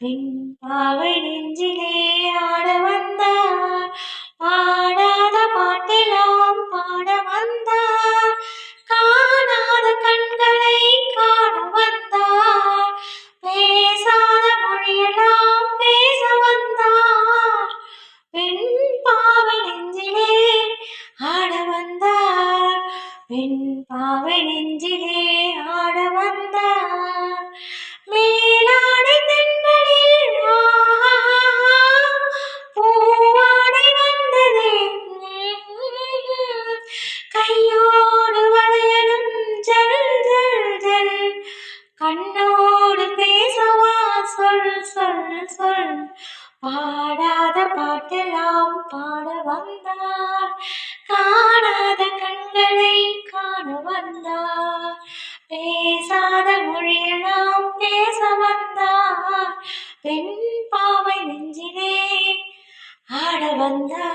பெண் பாவை நெஞ்சிலே ஆட வந்தார். பாடாத பாட்டெல்லாம் பாட வந்தார். காணாத கண்களை காண வந்தார். பேசாத மொழியெல்லாம் பேச வந்தார். பெண் பாவை நெஞ்சிலே ஆட வந்தார். பெண் பாவை நெஞ்சிலே ஆட வந்தார். மேலாடை தென்றலில் பூவாடை வந்ததே, கையோடு வளையலும் ஜல் ஜல் ஜல், கண்ணோடு பேசவா சொல் சொல் சொல். பாடாத பாட்டெல்லாம் பாட வந்தார். காணாத கண்களை காண வந்தார். பேசாத மொழியெல்லாம் பேச வந்தார். பெண் பாவை நெஞ்சிலே ஆட வந்தார்.